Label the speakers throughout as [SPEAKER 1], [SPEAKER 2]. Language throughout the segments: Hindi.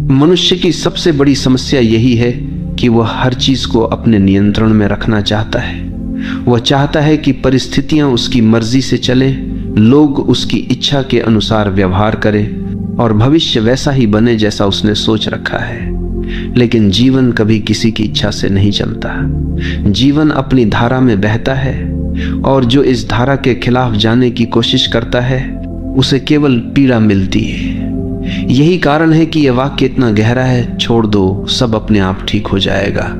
[SPEAKER 1] मनुष्य की सबसे बड़ी समस्या यही है कि वह हर चीज को अपने नियंत्रण में रखना चाहता है। वह चाहता है कि परिस्थितियां उसकी मर्जी से चले, लोग उसकी इच्छा के अनुसार व्यवहार करें और भविष्य वैसा ही बने जैसा उसने सोच रखा है। लेकिन जीवन कभी किसी की इच्छा से नहीं चलता। जीवन अपनी धारा में बहता है और जो इस धारा के खिलाफ जाने की कोशिश करता है उसे केवल पीड़ा मिलती है। यही कारण है कि यह वाक्य इतना गहरा है, छोड़ दो, सब अपने आप ठीक हो जाएगा।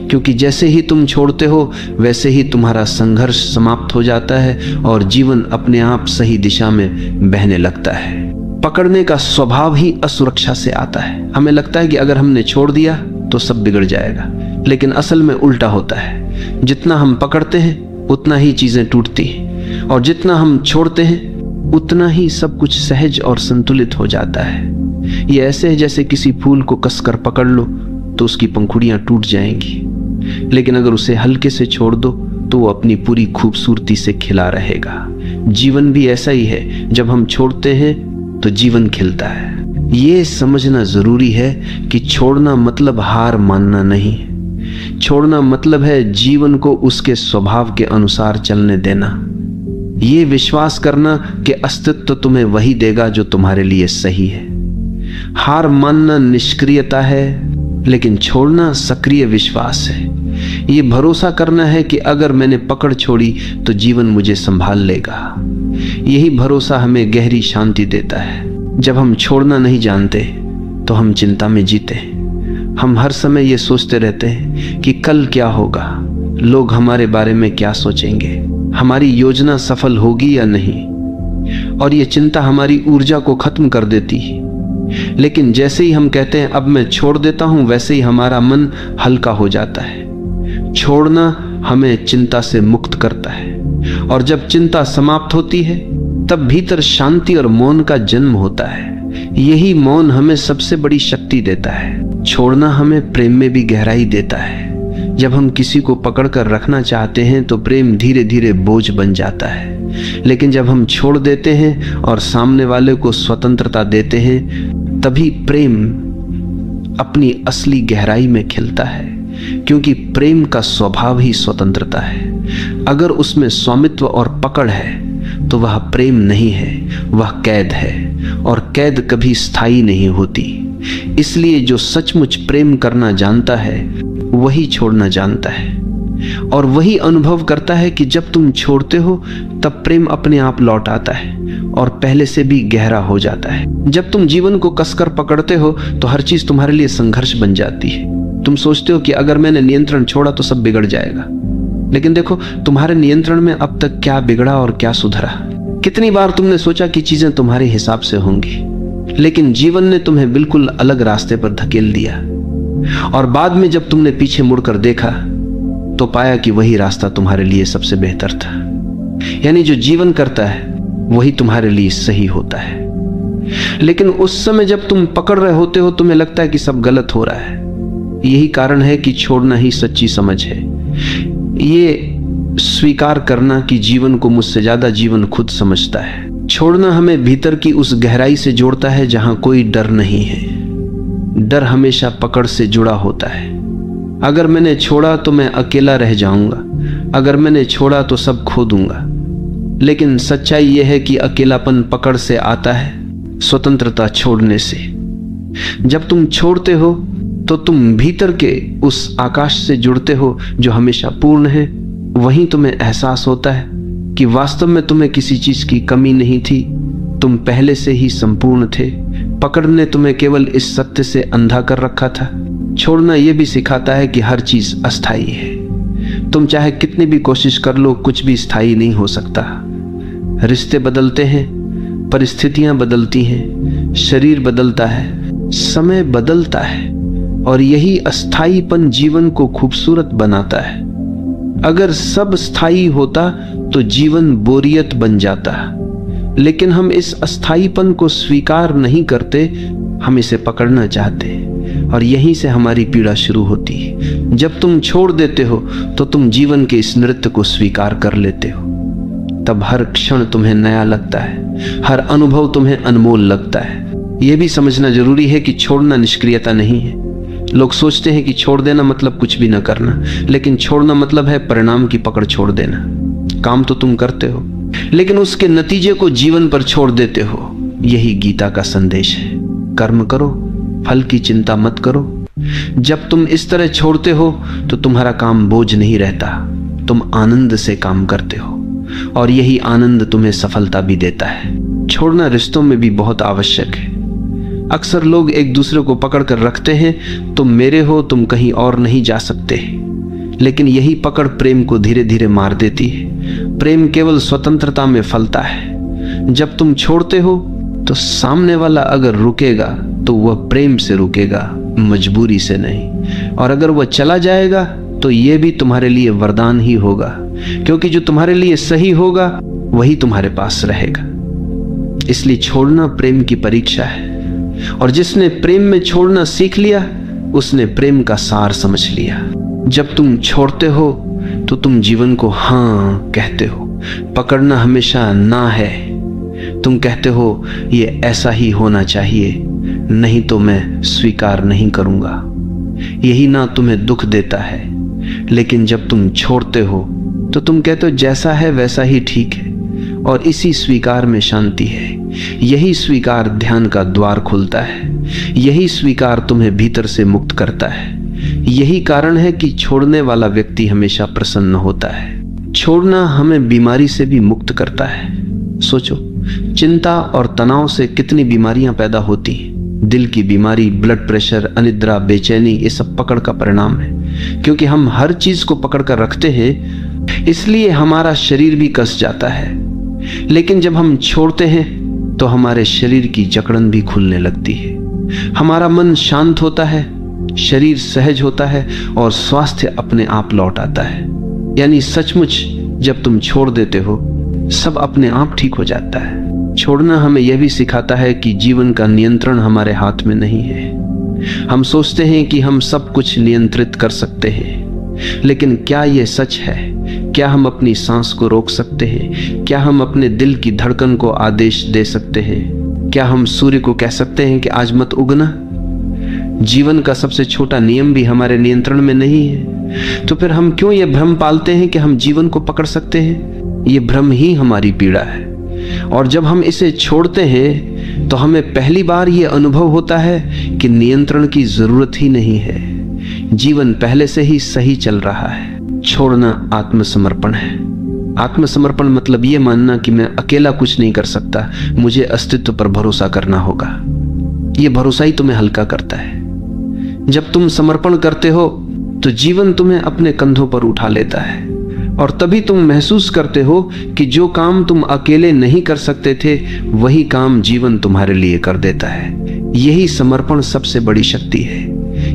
[SPEAKER 1] क्योंकि जैसे ही तुम छोड़ते हो वैसे ही तुम्हारा संघर्ष समाप्त हो जाता है और जीवन अपने आप सही दिशा में बहने लगता है। पकड़ने का स्वभाव ही असुरक्षा से आता है। हमें लगता है कि अगर हमने छोड़ दिया तो सब बिगड़ जाएगा, लेकिन असल में उल्टा होता है। जितना हम पकड़ते हैं उतना ही चीजें टूटती हैं और जितना हम छोड़ते हैं उतना ही सब कुछ सहज और संतुलित हो जाता है। ये ऐसे है जैसे किसी फूल को कसकर पकड़ लो तो उसकी पंखुड़ियां टूट जाएंगी, लेकिन अगर उसे हल्के से छोड़ दो तो वो अपनी पूरी खूबसूरती से खिला रहेगा। जीवन भी ऐसा ही है, जब हम छोड़ते हैं तो जीवन खिलता है। ये समझना जरूरी है कि छोड़ना मतलब हार मानना नहीं। छोड़ना मतलब है जीवन को उसके स्वभाव के अनुसार चलने देना। ये विश्वास करना कि अस्तित्व तुम्हें वही देगा जो तुम्हारे लिए सही है। हार मानना निष्क्रियता है, लेकिन छोड़ना सक्रिय विश्वास है। ये भरोसा करना है कि अगर मैंने पकड़ छोड़ी तो जीवन मुझे संभाल लेगा। यही भरोसा हमें गहरी शांति देता है। जब हम छोड़ना नहीं जानते तो हम चिंता में जीते। हम हर समय ये सोचते रहते हैं कि कल क्या होगा, लोग हमारे बारे में क्या सोचेंगे, हमारी योजना सफल होगी या नहीं, और ये चिंता हमारी ऊर्जा को खत्म कर देती है। लेकिन जैसे ही हम कहते हैं अब मैं छोड़ देता हूं, वैसे ही हमारा मन हल्का हो जाता है। छोड़ना हमें चिंता से मुक्त करता है और जब चिंता समाप्त होती है तब भीतर शांति और मौन का जन्म होता है। यही मौन हमें सबसे बड़ी शक्ति देता है। छोड़ना हमें प्रेम में भी गहराई देता है। जब हम किसी को पकड़कर रखना चाहते हैं तो प्रेम धीरे धीरे बोझ बन जाता है, लेकिन जब हम छोड़ देते हैं और सामने वाले को स्वतंत्रता देते हैं तभी प्रेम अपनी असली गहराई में खिलता है। क्योंकि प्रेम का स्वभाव ही स्वतंत्रता है। अगर उसमें स्वामित्व और पकड़ है तो वह प्रेम नहीं है, वह कैद है, और कैद कभी स्थायी नहीं होती। इसलिए जो सचमुच प्रेम करना जानता है वही छोड़ना जानता है और वही अनुभव करता है कि जब तुम छोड़ते हो तब प्रेम अपने आप लौट आता है और पहले से भी गहरा हो जाता है। जब तुम जीवन को कसकर पकड़ते हो तो हर चीज तुम्हारे लिए संघर्ष बन जाती है। तुम सोचते हो कि अगर मैंने नियंत्रण छोड़ा तो सब बिगड़ जाएगा, लेकिन देखो तुम्हारे नियंत्रण में अब तक क्या बिगड़ा और क्या सुधरा। कितनी बार तुमने सोचा कि चीजें तुम्हारे हिसाब से होंगी, लेकिन जीवन ने तुम्हें बिल्कुल अलग रास्ते पर धकेल दिया और बाद में जब तुमने पीछे मुड़कर देखा तो पाया कि वही रास्ता तुम्हारे लिए सबसे बेहतर था। यानी जो जीवन करता है वही तुम्हारे लिए सही होता है। लेकिन उस समय जब तुम पकड़ रहे होते हो तुम्हें लगता है कि सब गलत हो रहा है। यही कारण है कि छोड़ना ही सच्ची समझ है। ये स्वीकार करना कि जीवन को मुझसे ज्यादा जीवन खुद समझता है। छोड़ना हमें भीतर की उस गहराई से जोड़ता है जहां कोई डर नहीं है। डर हमेशा पकड़ से जुड़ा होता है। अगर मैंने छोड़ा तो मैं अकेला रह जाऊंगा, अगर मैंने छोड़ा तो सब खो दूंगा। लेकिन सच्चाई यह है कि अकेलापन पकड़ से आता है, स्वतंत्रता छोड़ने से। जब तुम छोड़ते हो तो तुम भीतर के उस आकाश से जुड़ते हो जो हमेशा पूर्ण है। वहीं तुम्हें एहसास होता है कि वास्तव में तुम्हें किसी चीज की कमी नहीं थी, तुम पहले से ही संपूर्ण थे। पकड़ ने तुम्हें केवल इस सत्य से अंधा कर रखा था। छोड़ना यह भी सिखाता है कि हर चीज अस्थायी है। तुम चाहे कितनी भी कोशिश कर लो, कुछ भी स्थायी नहीं हो सकता। रिश्ते बदलते हैं, परिस्थितियां बदलती हैं, शरीर बदलता है, समय बदलता है, और यही अस्थायीपन जीवन को खूबसूरत बनाता है। अगर सब स्थायी होता तो जीवन बोरियत बन जाता, लेकिन हम इस अस्थायीपन को स्वीकार नहीं करते, हम इसे पकड़ना चाहते हैं, और यहीं से हमारी पीड़ा शुरू होती है। जब तुम छोड़ देते हो तो तुम जीवन के इस नृत्य को स्वीकार कर लेते हो। तब हर क्षण तुम्हें नया लगता है, हर अनुभव तुम्हें अनमोल लगता है। यह भी समझना जरूरी है कि छोड़ना निष्क्रियता नहीं है। लोग सोचते हैं कि छोड़ देना मतलब कुछ भी न करना, लेकिन छोड़ना मतलब है परिणाम की पकड़ छोड़ देना। काम तो तुम करते हो, लेकिन उसके नतीजे को जीवन पर छोड़ देते हो। यही गीता का संदेश है। कर्म करो, फल की चिंता मत करो। जब तुम इस तरह छोड़ते हो तो तुम्हारा काम बोझ नहीं रहता, तुम आनंद से काम करते हो, और यही आनंद तुम्हें सफलता भी देता है। छोड़ना रिश्तों में भी बहुत आवश्यक है। अक्सर लोग एक दूसरे को पकड़ कर रखते हैं, तुम मेरे हो, तुम कहीं और नहीं जा सकते। लेकिन यही पकड़ प्रेम को धीरे धीरे मार देती है। प्रेम केवल स्वतंत्रता में फलता है। जब तुम छोड़ते हो तो सामने वाला अगर रुकेगा तो वह प्रेम से रुकेगा, मजबूरी से नहीं। और अगर वह चला जाएगा तो यह भी तुम्हारे लिए वरदान ही होगा, क्योंकि जो तुम्हारे लिए सही होगा वही तुम्हारे पास रहेगा। इसलिए छोड़ना प्रेम की परीक्षा है, और जिसने प्रेम में छोड़ना सीख लिया उसने प्रेम का सार समझ लिया। जब तुम छोड़ते हो तो तुम जीवन को हाँ कहते हो। पकड़ना हमेशा ना है। तुम कहते हो ये ऐसा ही होना चाहिए, नहीं तो मैं स्वीकार नहीं करूंगा। यही ना तुम्हें दुख देता है। लेकिन जब तुम छोड़ते हो तो तुम कहते हो जैसा है वैसा ही ठीक है, और इसी स्वीकार में शांति है। यही स्वीकार ध्यान का द्वार खोलता है। यही स्वीकार तुम्हें भीतर से मुक्त करता है। यही कारण है कि छोड़ने वाला व्यक्ति हमेशा प्रसन्न होता है। छोड़ना हमें बीमारी से भी मुक्त करता है। सोचो, चिंता और तनाव से कितनी बीमारियां पैदा होती हैं। दिल की बीमारी, ब्लड प्रेशर, अनिद्रा, बेचैनी, ये सब पकड़ का परिणाम है। क्योंकि हम हर चीज को पकड़ कर रखते हैं, इसलिए हमारा शरीर भी कस जाता है। लेकिन जब हम छोड़ते हैं तो हमारे शरीर की जकड़न भी खुलने लगती है। हमारा मन शांत होता है, शरीर सहज होता है, और स्वास्थ्य अपने आप लौट आता है। यानी सचमुच जब तुम छोड़ देते हो सब अपने आप ठीक हो जाता है। छोड़ना हमें यह भी सिखाता है कि जीवन का नियंत्रण हमारे हाथ में नहीं है। हम सोचते हैं कि हम सब कुछ नियंत्रित कर सकते हैं, लेकिन क्या यह सच है? क्या हम अपनी सांस को रोक सकते हैं? क्या हम अपने दिल की धड़कन को आदेश दे सकते हैं? क्या हम सूर्य को कह सकते हैं कि आज मत उगना? जीवन का सबसे छोटा नियम भी हमारे नियंत्रण में नहीं है। तो फिर हम क्यों यह भ्रम पालते हैं कि हम जीवन को पकड़ सकते हैं? ये भ्रम ही हमारी पीड़ा है। और जब हम इसे छोड़ते हैं तो हमें पहली बार यह अनुभव होता है कि नियंत्रण की जरूरत ही नहीं है। जीवन पहले से ही सही चल रहा है। छोड़ना आत्मसमर्पण है। आत्मसमर्पण मतलब यह मानना कि मैं अकेला कुछ नहीं कर सकता, मुझे अस्तित्व पर भरोसा करना होगा। यह भरोसा ही तुम्हें हल्का करता है। जब तुम समर्पण करते हो तो जीवन तुम्हें अपने कंधों पर उठा लेता है, और तभी तुम महसूस करते हो कि जो काम तुम अकेले नहीं कर सकते थे वही काम जीवन तुम्हारे लिए कर देता है। यही समर्पण सबसे बड़ी शक्ति है।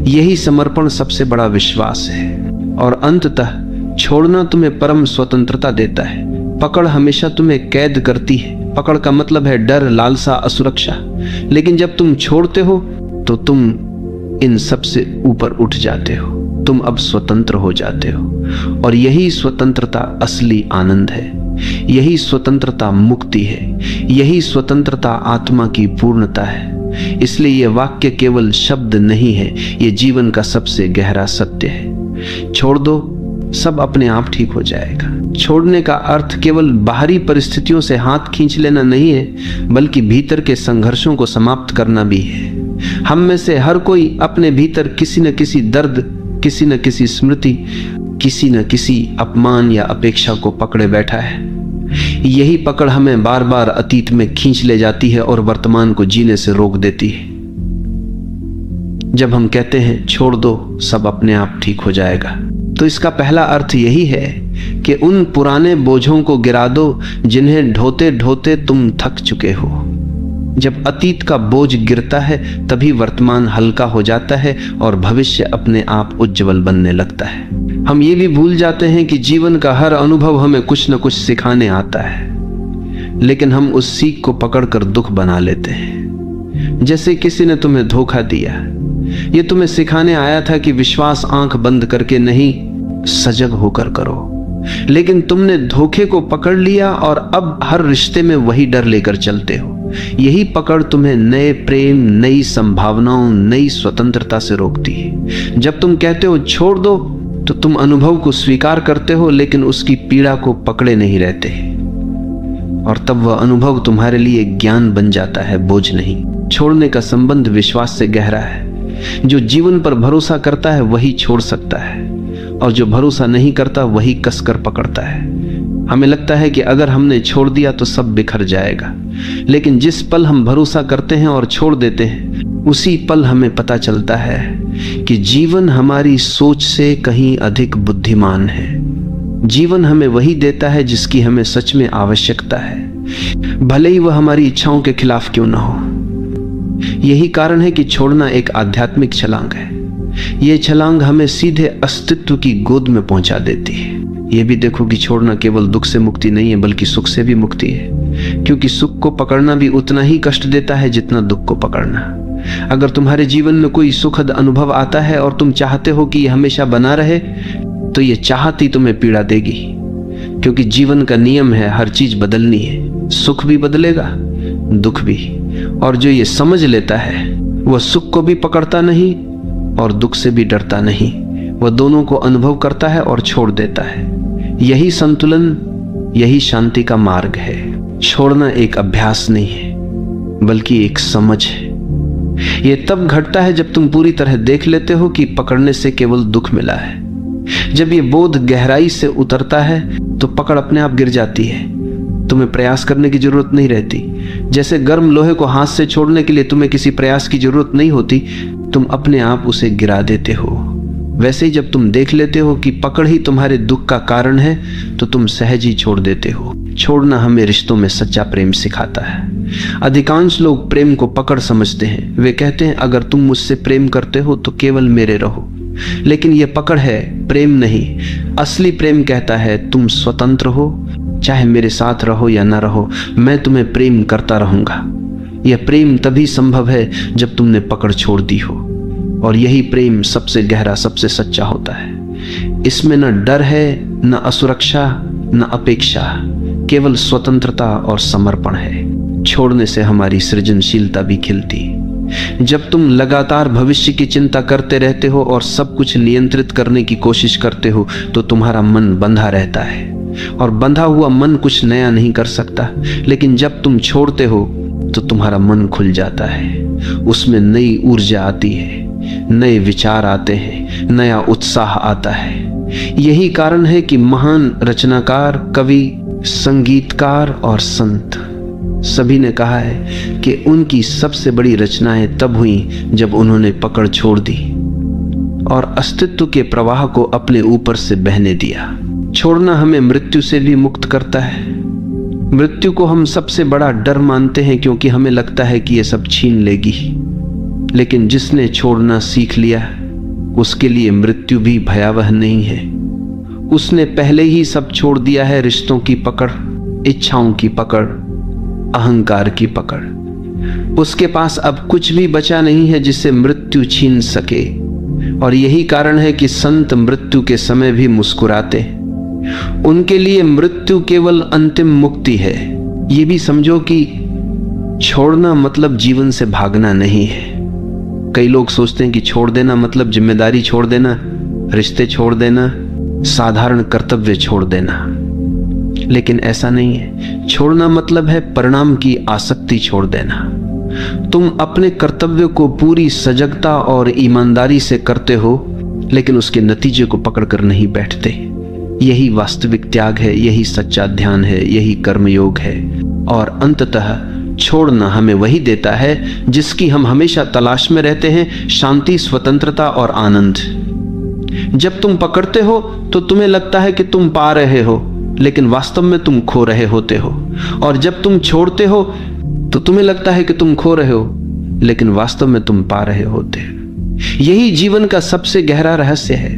[SPEAKER 1] यही समर्पण सबसे बड़ा विश्वास है। और अंततः छोड़ना तुम्हें परम स्वतंत्रता देता है। पकड़ हमेशा तुम्हें कैद करती है। पकड़ का मतलब है डर, लालसा, असुरक्षा। लेकिन जब तुम छोड़ते हो तो तुम इन सब से ऊपर उठ जाते हो। तुम अब स्वतंत्र हो जाते हो, और यही स्वतंत्रता असली आनंद है। यही स्वतंत्रता मुक्ति है। यही स्वतंत्रता आत्मा की पूर्णता है। इसलिए यह वाक्य केवल शब्द नहीं है, यह जीवन का सबसे गहरा सत्य है। छोड़ दो, सब अपने आप ठीक हो जाएगा। छोड़ने का अर्थ केवल बाहरी परिस्थितियों से हाथ खींच लेना नहीं है, बल्कि भीतर के संघर्षों को समाप्त करना भी है। हम में से हर कोई अपने भीतर किसी न किसी दर्द, किसी न किसी स्मृति, किसी न किसी अपमान या अपेक्षा को पकड़े बैठा है। यही पकड़ हमें बार बार अतीत में खींच ले जाती है और वर्तमान को जीने से रोक देती है। जब हम कहते हैं छोड़ दो, सब अपने आप ठीक हो जाएगा, तो इसका पहला अर्थ यही है कि उन पुराने बोझों को गिरा दो जिन्हें ढोते ढोते तुम थक चुके हो। जब अतीत का बोझ गिरता है तभी वर्तमान हल्का हो जाता है और भविष्य अपने आप उज्जवल बनने लगता है। हम ये भी भूल जाते हैं कि जीवन का हर अनुभव हमें कुछ न कुछ सिखाने आता है, लेकिन हम उस सीख को पकड़कर दुख बना लेते हैं। जैसे किसी ने तुम्हें धोखा दिया, ये तुम्हें सिखाने आया था कि विश्वास आंख बंद करके नहीं, सजग होकर करो। लेकिन तुमने धोखे को पकड़ लिया और अब हर रिश्ते में वही डर लेकर चलते हो। यही पकड़ तुम्हें नए प्रेम, नई संभावनाओं, नई स्वतंत्रता से रोकती है। जब तुम कहते हो छोड़ दो, तो तुम अनुभव को स्वीकार करते हो, लेकिन उसकी पीड़ा को पकड़े नहीं रहते, और तब वह अनुभव तुम्हारे लिए ज्ञान बन जाता है, बोझ नहीं। छोड़ने का संबंध विश्वास से गहरा है। जो जीवन पर भरोसा करता है वही छोड़ सकता है, और जो भरोसा नहीं करता वही कसकर पकड़ता है। हमें लगता है कि अगर हमने छोड़ दिया तो सब बिखर जाएगा, लेकिन जिस पल हम भरोसा करते हैं और छोड़ देते हैं, उसी पल हमें पता चलता है कि जीवन हमारी सोच से कहीं अधिक बुद्धिमान है। जीवन हमें वही देता है जिसकी हमें सच में आवश्यकता है, भले ही वह हमारी इच्छाओं के खिलाफ क्यों ना हो। यही कारण है कि छोड़ना एक आध्यात्मिक छलांग है। यह छलांग हमें सीधे अस्तित्व की गोद में पहुंचा देती है। यह भी देखो कि छोड़ना केवल दुख से मुक्ति नहीं है, बल्कि सुख से भी मुक्ति है, क्योंकि सुख को पकड़ना भी उतना ही कष्ट देता है जितना दुख को पकड़ना। अगर तुम्हारे जीवन में कोई सुखद अनुभव आता है और तुम चाहते हो कि यह हमेशा बना रहे, तो यह चाहत ही तुम्हें पीड़ा देगी, क्योंकि जीवन का नियम है हर चीज बदलनी है। सुख भी बदलेगा, दुख भी। और जो ये समझ लेता है वह सुख को भी पकड़ता नहीं और दुख से भी डरता नहीं, वह दोनों को अनुभव करता है और छोड़ देता है। यही संतुलन, यही शांति का मार्ग है। छोड़ना एक अभ्यास नहीं है, बल्कि एक समझ है। यह तब घटता है जब तुम पूरी तरह देख लेते हो कि पकड़ने से केवल दुख मिला है। जब यह बोध गहराई से उतरता है तो पकड़ अपने आप गिर जाती है, तुम्हें प्रयास करने की जरूरत नहीं रहती। जैसे गर्म लोहे को हाथ से छोड़ने के लिए तुम्हें किसी प्रयास की जरूरत नहीं होती, तुम अपने आप उसे गिरा देते हो। वैसे ही जब तुम देख लेते हो कि पकड़ ही तुम्हारे दुख का कारण है, तो तुम सहज ही छोड़ देते हो। छोड़ना हमें रिश्तों में सच्चा प्रेम सिखाता है। अधिकांश लोग प्रेम को पकड़ समझते हैं। वे कहते हैं अगर तुम मुझसे प्रेम करते हो तो केवल मेरे रहो, लेकिन यह पकड़ है, प्रेम नहीं। असली प्रेम कहता है तुम स्वतंत्र हो, चाहे मेरे साथ रहो या ना रहो, मैं तुम्हें प्रेम करता रहूंगा। यह प्रेम तभी संभव है जब तुमने पकड़ छोड़ दी हो, और यही प्रेम सबसे गहरा, सबसे सच्चा होता है। इसमें न डर है, न असुरक्षा, न अपेक्षा, केवल स्वतंत्रता और समर्पण है। छोड़ने से हमारी सृजनशीलता भी खिलती। जब तुम लगातार भविष्य की चिंता करते रहते हो और सब कुछ नियंत्रित करने की कोशिश करते हो, तो तुम्हारा मन बंधा रहता है, और बंधा हुआ मन कुछ नया नहीं कर सकता। लेकिन जब तुम छोड़ते हो तो तुम्हारा मन खुल जाता है, उसमें नई ऊर्जा आती है, नए विचार आते हैं, नया उत्साह आता है। यही कारण है कि महान रचनाकार, कवि, संगीतकार और संत सभी ने कहा है कि उनकी सबसे बड़ी रचनाएं तब हुई जब उन्होंने पकड़ छोड़ दी और अस्तित्व के प्रवाह को अपने ऊपर से बहने दिया। छोड़ना हमें मृत्यु से भी मुक्त करता है। मृत्यु को हम सबसे बड़ा डर मानते हैं, क्योंकि हमें लगता है कि यह सब छीन लेगी। लेकिन जिसने छोड़ना सीख लिया, उसके लिए मृत्यु भी भयावह नहीं है। उसने पहले ही सब छोड़ दिया है, रिश्तों की पकड़, इच्छाओं की पकड़, अहंकार की पकड़। उसके पास अब कुछ भी बचा नहीं है जिसे मृत्यु छीन सके। और यही कारण है कि संत मृत्यु के समय भी मुस्कुराते। उनके लिए मृत्यु केवल अंतिम मुक्ति है। ये भी समझो कि छोड़ना मतलब जीवन से भागना नहीं है। कई लोग सोचते हैं कि छोड़ देना मतलब जिम्मेदारी छोड़ देना, रिश्ते छोड़ देना, साधारण कर्तव्य छोड़ देना, लेकिन ऐसा नहीं है। छोड़ना मतलब है परिणाम की आसक्ति छोड़ देना। तुम अपने कर्तव्य को पूरी सजगता और ईमानदारी से करते हो, लेकिन उसके नतीजे को पकड़कर नहीं बैठते। यही वास्तविक त्याग है, यही सच्चा ध्यान है, यही कर्मयोग है। और अंततः छोड़ना हमें वही देता है जिसकी हम हमेशा तलाश में रहते हैं, शांति, स्वतंत्रता और आनंद। जब तुम पकड़ते हो तो तुम्हें लगता है कि तुम पा रहे हो, लेकिन वास्तव में तुम खो रहे होते हो। और जब तुम छोड़ते हो तो तुम्हें लगता है कि तुम खो रहे हो, लेकिन वास्तव में तुम पा रहे होते हो। यही जीवन का सबसे गहरा रहस्य है,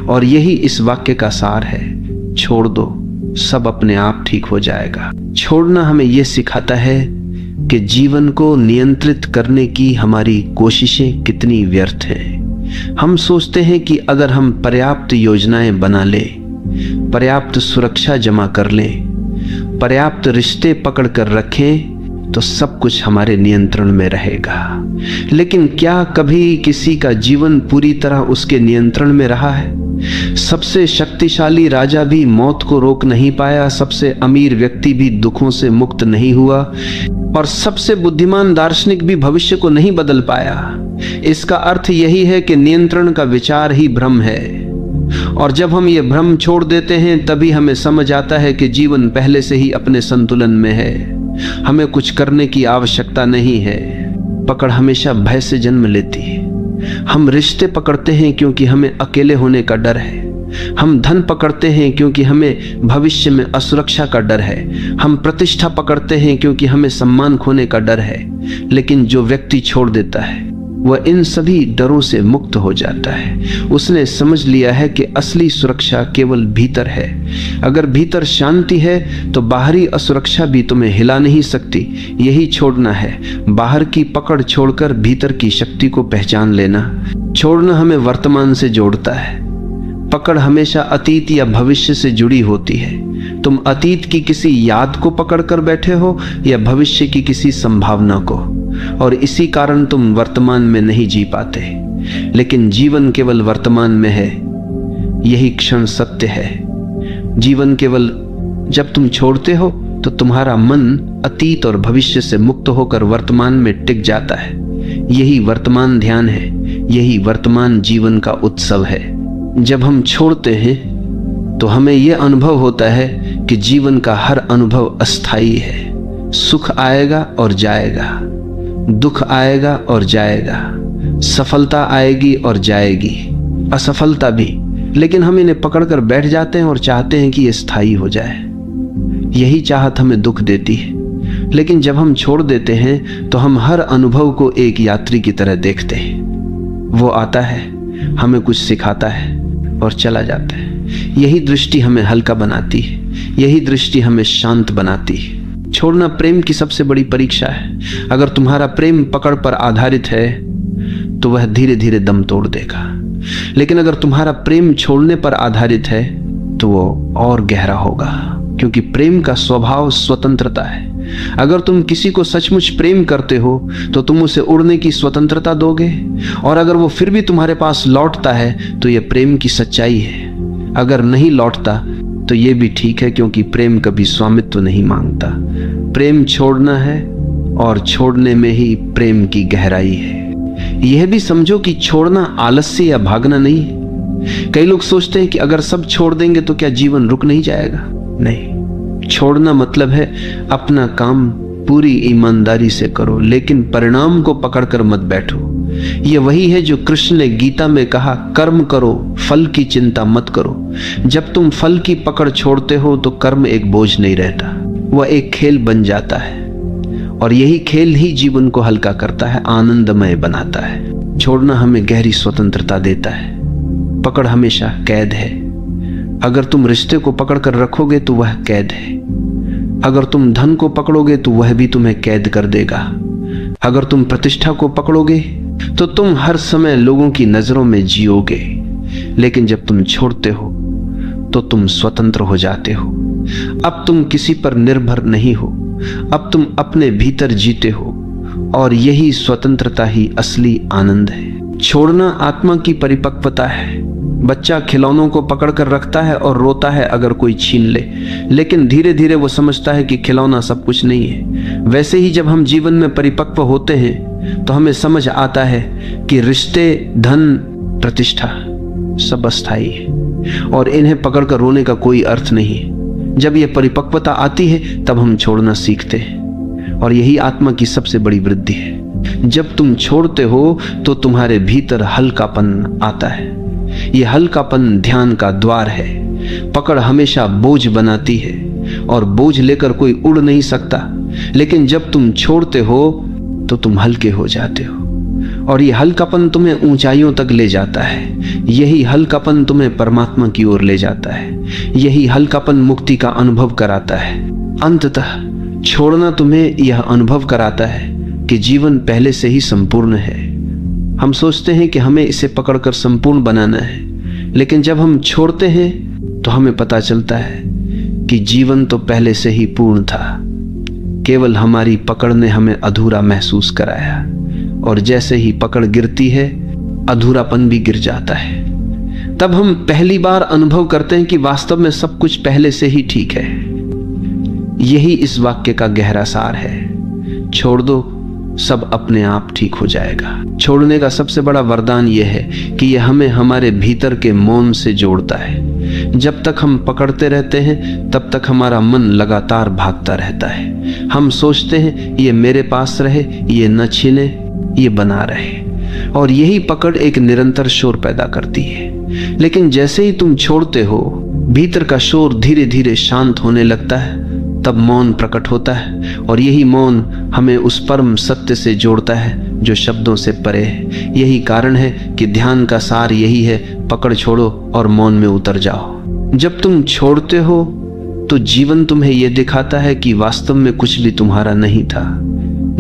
[SPEAKER 1] और यही इस वाक्य का सार है। छोड़ दो, सब अपने आप ठीक हो जाएगा। छोड़ना हमें यह सिखाता है कि जीवन को नियंत्रित करने की हमारी कोशिशें कितनी व्यर्थ हैं। हम सोचते हैं कि अगर हम पर्याप्त योजनाएं बना लें, पर्याप्त सुरक्षा जमा कर लें, पर्याप्त रिश्ते पकड़ कर रखें, तो सब कुछ हमारे नियंत्रण में रहेगा। लेकिन क्या कभी किसी का जीवन पूरी तरह उसके नियंत्रण में रहा है? सबसे शक्तिशाली राजा भी मौत को रोक नहीं पाया, सबसे अमीर व्यक्ति भी दुखों से मुक्त नहीं हुआ, और सबसे बुद्धिमान दार्शनिक भी भविष्य को नहीं बदल पाया। इसका अर्थ यही है कि नियंत्रण का विचार ही भ्रम है, और जब हम ये भ्रम छोड़ देते हैं तभी हमें समझ आता है कि जीवन पहले से ही अपने संतुलन में है। हमें कुछ करने की आवश्यकता नहीं है। पकड़ हमेशा भय से जन्म लेती है। हम रिश्ते पकड़ते हैं क्योंकि हमें अकेले होने का डर है। हम धन पकड़ते हैं क्योंकि हमें भविष्य में असुरक्षा का डर है। हम प्रतिष्ठा पकड़ते हैं क्योंकि हमें सम्मान खोने का डर है। लेकिन जो व्यक्ति छोड़ देता है वह इन सभी डरों से मुक्त हो जाता है। उसने समझ लिया है कि असली सुरक्षा केवल भीतर है। अगर भीतर शांति है तो बाहरी असुरक्षा भी तुम्हें हिला नहीं सकती। यही छोड़ना है, बाहर की पकड़ छोड़कर भीतर की शक्ति को पहचान लेना। छोड़ना हमें वर्तमान से जोड़ता है। पकड़ हमेशा अतीत या भविष्य से जुड़ी होती है। तुम अतीत की किसी याद को पकड़कर बैठे हो या भविष्य की किसी संभावना को, और इसी कारण तुम वर्तमान में नहीं जी पाते। लेकिन जीवन केवल वर्तमान में है, यही क्षण सत्य है। जीवन केवल जब तुम छोड़ते हो तो तुम्हारा मन अतीत और भविष्य से मुक्त होकर वर्तमान में टिक जाता है। यही वर्तमान ध्यान है, यही वर्तमान जीवन का उत्सव है। जब हम छोड़ते हैं तो हमें यह अनुभव होता है कि जीवन का हर अनुभव अस्थायी है। सुख आएगा और जाएगा, दुख आएगा और जाएगा, सफलता आएगी और जाएगी, असफलता भी। लेकिन हम इन्हें पकड़कर बैठ जाते हैं और चाहते हैं कि ये स्थायी हो जाए। यही चाहत हमें दुख देती है। लेकिन जब हम छोड़ देते हैं तो हम हर अनुभव को एक यात्री की तरह देखते हैं। वो आता है, हमें कुछ सिखाता है और चला जाता है। यही दृष्टि हमें हल्का बनाती है, यही दृष्टि हमें शांत बनाती है। छोड़ना प्रेम की सबसे बड़ी परीक्षा है। अगर तुम्हारा प्रेम पकड़ पर आधारित है तो वह धीरे धीरे दम तोड़ देगा। लेकिन अगर तुम्हारा प्रेम छोड़ने पर आधारित है तो वो और गहरा होगा, क्योंकि प्रेम का स्वभाव स्वतंत्रता है। अगर तुम किसी को सचमुच प्रेम करते हो तो तुम उसे उड़ने की स्वतंत्रता दोगे, और अगर वो फिर भी तुम्हारे पास लौटता है तो यह प्रेम की सच्चाई है। अगर नहीं लौटता तो ये भी ठीक है, क्योंकि प्रेम कभी स्वामित्व नहीं मांगता। प्रेम छोड़ना है, और छोड़ने में ही प्रेम की गहराई है। यह भी समझो कि छोड़ना आलस्य या भागना नहीं है। कई लोग सोचते हैं कि अगर सब छोड़ देंगे तो क्या जीवन रुक नहीं जाएगा। नहीं, छोड़ना मतलब है अपना काम पूरी ईमानदारी से करो, लेकिन परिणाम को पकड़कर मत बैठो। यह वही है जो कृष्ण ने गीता में कहा, कर्म करो, फल की चिंता मत करो। जब तुम फल की पकड़ छोड़ते हो तो कर्म एक बोझ नहीं रहता, वह एक खेल बन जाता है। और यही खेल ही जीवन को हल्का करता है, आनंदमय बनाता है। छोड़ना हमें गहरी स्वतंत्रता देता है। पकड़ हमेशा कैद है। अगर तुम रिश्ते को पकड़कर रखोगे तो वह कैद है। अगर तुम धन को पकड़ोगे तो वह भी तुम्हें कैद कर देगा। अगर तुम प्रतिष्ठा को पकड़ोगे तो तुम हर समय लोगों की नजरों में जियोगे। लेकिन जब तुम छोड़ते हो तो तुम स्वतंत्र हो जाते हो। अब तुम किसी पर निर्भर नहीं हो, अब तुम अपने भीतर जीते हो, और यही स्वतंत्रता ही असली आनंद है। छोड़ना आत्मा की परिपक्वता है। बच्चा खिलौनों को पकड़कर रखता है और रोता है अगर कोई छीन ले, लेकिन धीरे धीरे वो समझता है कि खिलौना सब कुछ नहीं है। वैसे ही जब हम जीवन में परिपक्व होते हैं तो हमें समझ आता है कि रिश्ते, धन, प्रतिष्ठा सब अस्थायी है, और इन्हें पकड़कर रोने का कोई अर्थ नहीं है। जब यह परिपक्वता आती है तब हम छोड़ना सीखते हैं, और यही आत्मा की सबसे बड़ी वृद्धि है। जब तुम छोड़ते हो तो तुम्हारे भीतर हल्कापन आता है। यह हल्कापन ध्यान का द्वार है। पकड़ हमेशा बोझ बनाती है, और बोझ लेकर कोई उड़ नहीं सकता। लेकिन जब तुम छोड़ते हो तो तुम हल्के हो जाते हो, और यह हल्कापन तुम्हें ऊंचाइयों तक ले जाता है। यही हल्कापन तुम्हें परमात्मा की ओर ले जाता है। यही हल्कापन मुक्ति का अनुभव कराता है। अंततः छोड़ना तुम्हें यह अनुभव कराता है कि जीवन पहले से ही संपूर्ण है। हम सोचते हैं कि हमें इसे पकड़कर संपूर्ण बनाना है, लेकिन जब हम छोड़ते हैं तो हमें पता चलता है कि जीवन तो पहले से ही पूर्ण था, केवल हमारी पकड़ ने हमें अधूरा महसूस कराया, और जैसे ही पकड़ गिरती है अधूरापन भी गिर जाता है। तब हम पहली बार अनुभव करते हैं कि वास्तव में सब कुछ पहले से ही ठीक है। यही इस वाक्य का गहरा सार है। छोड़ दो, सब अपने आप ठीक हो जाएगा। छोड़ने का सबसे बड़ा वरदान यह है कि यह हमें हमारे भीतर के मौन से जोड़ता है। जब तक हम पकड़ते रहते हैं तब तक हमारा मन लगातार भागता रहता है। हम सोचते हैं ये मेरे पास रहे, ये न छीने, ये बना रहे, और यही पकड़ एक निरंतर शोर पैदा करती है। लेकिन जैसे ही तुम छोड़ते हो, भीतर का शोर धीरे धीरे शांत होने लगता है। तब मौन प्रकट होता है, और यही मौन हमें उस परम सत्य से जोड़ता है जो शब्दों से परे है। यही कारण है कि ध्यान का सार यही है, पकड़ छोड़ो और मौन में उतर जाओ। जब तुम छोड़ते हो तो जीवन तुम्हें यह दिखाता है कि वास्तव में कुछ भी तुम्हारा नहीं था।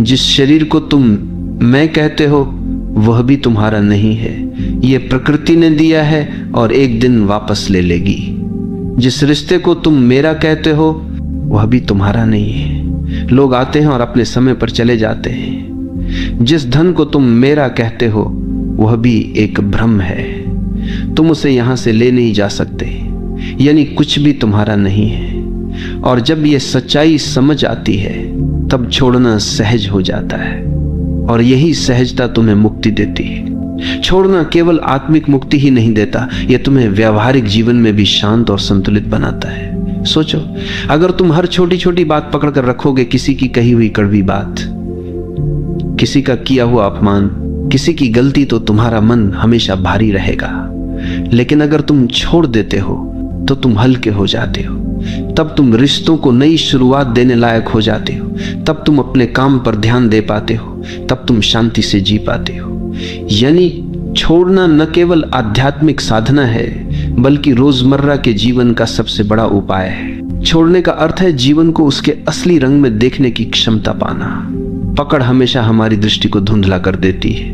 [SPEAKER 1] जिस शरीर को तुम मैं कहते हो वह भी तुम्हारा नहीं है, यह प्रकृति ने दिया है और एक दिन वापस ले लेगी। जिस रिश्ते को तुम मेरा कहते हो वह भी तुम्हारा नहीं है, लोग आते हैं और अपने समय पर चले जाते हैं। जिस धन को तुम मेरा कहते हो वह भी एक भ्रम है, तुम उसे यहां से ले नहीं जा सकते, यानी कुछ भी तुम्हारा नहीं है। और जब यह सच्चाई समझ आती है तब छोड़ना सहज हो जाता है, और यही सहजता तुम्हें मुक्ति देती है। छोड़ना केवल आत्मिक मुक्ति ही नहीं देता, यह तुम्हें व्यावहारिक जीवन में भी शांत और संतुलित बनाता है। सोचो, अगर तुम हर छोटी छोटी बात पकड़ कर रखोगे, किसी की कही हुई कड़वी बात, किसी का किया हुआ अपमान, किसी की गलती, तो तुम्हारा मन हमेशा भारी रहेगा। लेकिन अगर तुम छोड़ देते हो तो तुम हल्के हो जाते हो। तब तुम रिश्तों को नई शुरुआत देने लायक हो जाते हो। तब तुम अपने काम पर ध्यान दे पाते हो। तब तुम शांति से जी पाते हो। यानी छोड़ना न केवल आध्यात्मिक साधना है बल्कि रोजमर्रा के जीवन का सबसे बड़ा उपाय है। छोड़ने का अर्थ है जीवन को उसके असली रंग में देखने की क्षमता पाना। पकड़ हमेशा हमारी दृष्टि को धुंधला कर देती है।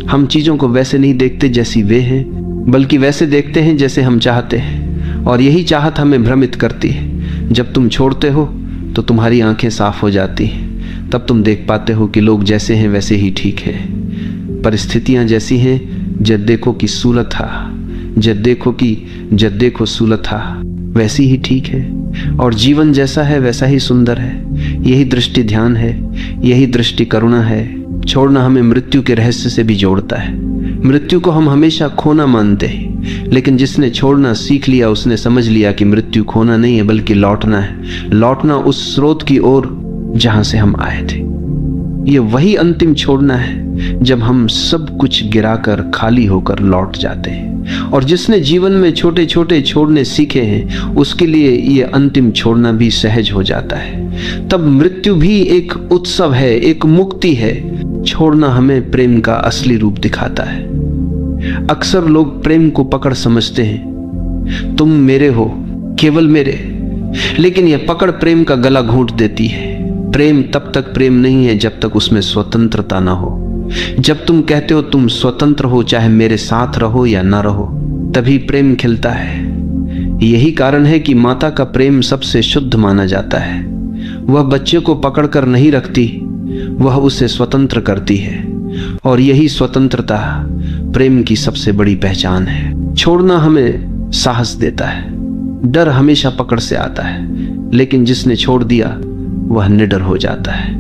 [SPEAKER 1] हम चीजों को वैसे नहीं देखते जैसी वे हैं, बल्कि वैसे देखते हैं जैसे हम चाहते हैं, और यही चाहत हमें भ्रमित करती है। जब तुम छोड़ते हो तो तुम्हारी आंखें साफ हो जाती हैं। तब तुम देख पाते हो कि लोग जैसे हैं वैसे ही ठीक है, परिस्थितियां जैसी हैं, जब देखो कि सूलत था, जब देखो सूलत था, वैसी ही ठीक है, और जीवन जैसा है वैसा ही सुंदर है। यही दृष्टि ध्यान है, यही दृष्टि करुणा है। छोड़ना हमें मृत्यु के रहस्य से भी जोड़ता है। मृत्यु को हम हमेशा खोना मानते हैं, लेकिन जिसने छोड़ना सीख लिया उसने समझ लिया कि मृत्यु खोना नहीं है बल्कि लौटना है। लौटना उस स्रोत की ओर जहां से हम आए थे। ये वही अंतिम छोड़ना है जब हम सब कुछ गिराकर खाली होकर लौट जाते हैं। और जिसने जीवन में छोटे छोटे छोड़ने सीखे हैं उसके लिए ये अंतिम छोड़ना भी सहज हो जाता है। तब मृत्यु भी एक उत्सव है, एक मुक्ति है। छोड़ना हमें प्रेम का असली रूप दिखाता है। अक्सर लोग प्रेम को पकड़ समझते हैं, तुम मेरे हो, केवल मेरे, लेकिन यह पकड़ प्रेम का गला घोंट देती है। प्रेम तब तक प्रेम नहीं है जब तक उसमें स्वतंत्रता ना हो। जब तुम कहते हो तुम स्वतंत्र हो, चाहे मेरे साथ रहो या ना रहो, तभी प्रेम खिलता है। यही कारण है कि माता का प्रेम सबसे शुद्ध माना जाता है। वह बच्चे को पकड़कर नहीं रखती, वह उसे स्वतंत्र करती है, और यही स्वतंत्रता प्रेम की सबसे बड़ी पहचान है। छोड़ना हमें साहस देता है। डर हमेशा पकड़ से आता है, लेकिन जिसने छोड़ दिया वह निडर हो जाता है,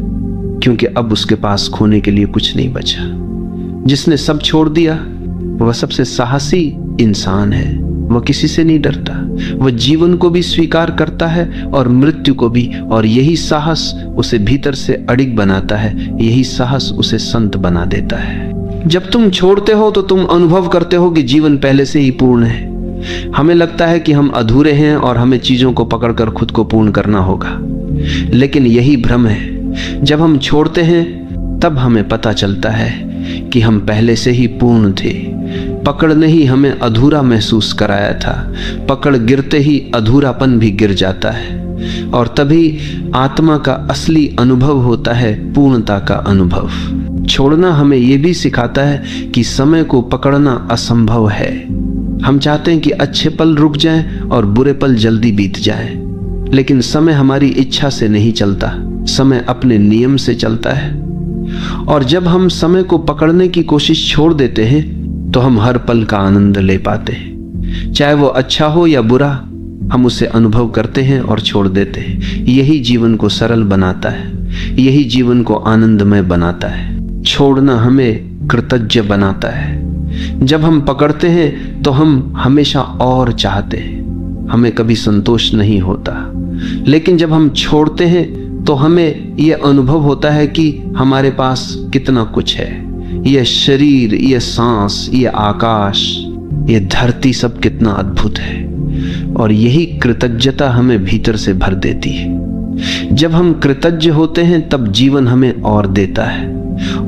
[SPEAKER 1] क्योंकि अब उसके पास खोने के लिए कुछ नहीं बचा। जिसने सब छोड़ दिया वह सबसे साहसी इंसान है। वह किसी से नहीं डरता, वह जीवन को भी स्वीकार करता है और मृत्यु को भी, और यही साहस उसे भीतर से अडिग बनाता है। यही साहस उसे संत बना देता है। जब तुम छोड़ते हो तो तुम अनुभव करते हो कि जीवन पहले से ही पूर्ण है। हमें लगता है कि हम अधूरे हैं और हमें चीजों को पकड़कर खुद को पूर्ण करना होगा, लेकिन यही भ्रम है। जब हम छोड़ते हैं तब हमें पता चलता है कि हम पहले से ही पूर्ण थे। पकड़ ने ही हमें अधूरा महसूस कराया था। पकड़ गिरते ही अधूरापन भी गिर जाता है, और तभी आत्मा का असली अनुभव होता है, पूर्णता का अनुभव। छोड़ना हमें यह भी सिखाता है कि समय को पकड़ना असंभव है। हम चाहते हैं कि अच्छे पल रुक जाएं और बुरे पल जल्दी बीत जाएं, लेकिन समय हमारी इच्छा से नहीं चलता। समय अपने नियम से चलता है, और जब हम समय को पकड़ने की कोशिश छोड़ देते हैं तो हम हर पल का आनंद ले पाते हैं। चाहे वो अच्छा हो या बुरा, हम उसे अनुभव करते हैं और छोड़ देते हैं। यही जीवन को सरल बनाता है, यही जीवन को आनंदमय बनाता है। छोड़ना हमें कृतज्ञ बनाता है। जब हम पकड़ते हैं तो हम हमेशा और चाहते हैं, हमें कभी संतोष नहीं होता। लेकिन जब हम छोड़ते हैं तो हमें यह अनुभव होता है कि हमारे पास कितना कुछ है। यह शरीर, यह सांस, यह आकाश, यह धरती सब कितना अद्भुत है। और यही कृतज्ञता हमें भीतर से भर देती है। जब हम कृतज्ञ होते हैं तब जीवन हमें और देता है,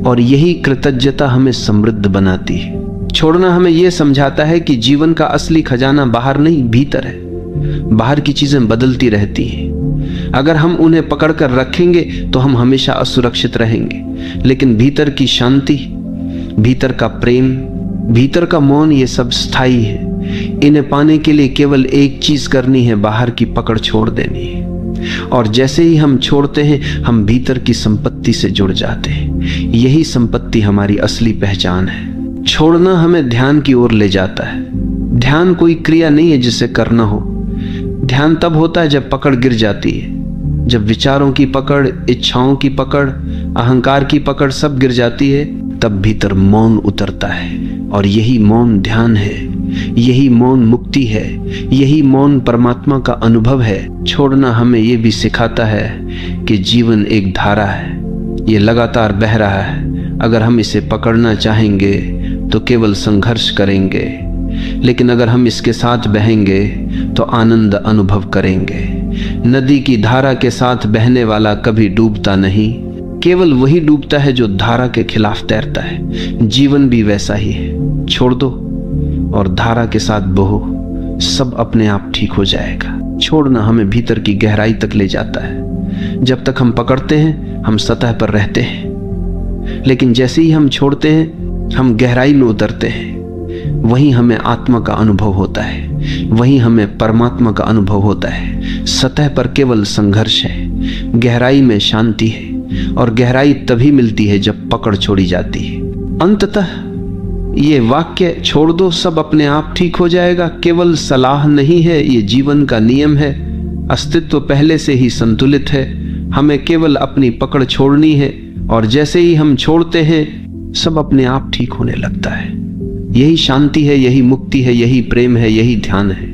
[SPEAKER 1] और यही कृतज्ञता हमें समृद्ध बनाती है। छोड़ना हमें यह समझाता है कि जीवन का असली खजाना बाहर नहीं, भीतर है। बाहर की चीजें बदलती रहती हैं। अगर हम उन्हें पकड़कर रखेंगे तो हम हमेशा असुरक्षित रहेंगे। लेकिन भीतर की शांति, भीतर का प्रेम, भीतर का मौन, ये सब स्थायी है। इन्हें पाने के लिए केवल एक चीज करनी है, बाहर की पकड़ छोड़ देनी है। और जैसे ही हम छोड़ते हैं, हम भीतर की संपत्ति से जुड़ जाते हैं। यही संपत्ति हमारी असली पहचान है। छोड़ना हमें ध्यान की ओर ले जाता है। ध्यान कोई क्रिया नहीं है जिसे करना हो। ध्यान तब होता है जब पकड़ गिर जाती है, जब विचारों की पकड़, इच्छाओं की पकड़, अहंकार की पकड़ सब गिर जाती है, तब भीतर मौन उतरता है। और यही मौन ध्यान है, यही मौन मुक्ति है, यही मौन परमात्मा का अनुभव है। छोड़ना हमें यह भी सिखाता है कि जीवन एक धारा है, ये लगातार बह रहा है। अगर हम इसे पकड़ना चाहेंगे तो केवल संघर्ष करेंगे, लेकिन अगर हम इसके साथ बहेंगे तो आनंद अनुभव करेंगे। नदी की धारा के साथ बहने वाला कभी डूबता नहीं, केवल वही डूबता है जो धारा के खिलाफ तैरता है। जीवन भी वैसा ही है। छोड़ दो और धारा के साथ बहो, सब अपने आप ठीक हो जाएगा। छोड़ना हमें भीतर की गहराई तक ले जाता है। जब तक हम पकड़ते हैं हम सतह पर रहते हैं, लेकिन जैसे ही हम छोड़ते हैं हम गहराई में उतरते हैं। वहीं हमें आत्मा का अनुभव होता है, वहीं हमें परमात्मा का अनुभव होता है। सतह पर केवल संघर्ष है, गहराई में शांति है। और गहराई तभी मिलती है जब पकड़ छोड़ी जाती है। अंततः ये वाक्य, छोड़ दो सब अपने आप ठीक हो जाएगा, केवल सलाह नहीं है, ये जीवन का नियम है। अस्तित्व पहले से ही संतुलित है, हमें केवल अपनी पकड़ छोड़नी है। और जैसे ही हम छोड़ते हैं सब अपने आप ठीक होने लगता है। यही शांति है, यही मुक्ति है, यही प्रेम है, यही ध्यान है।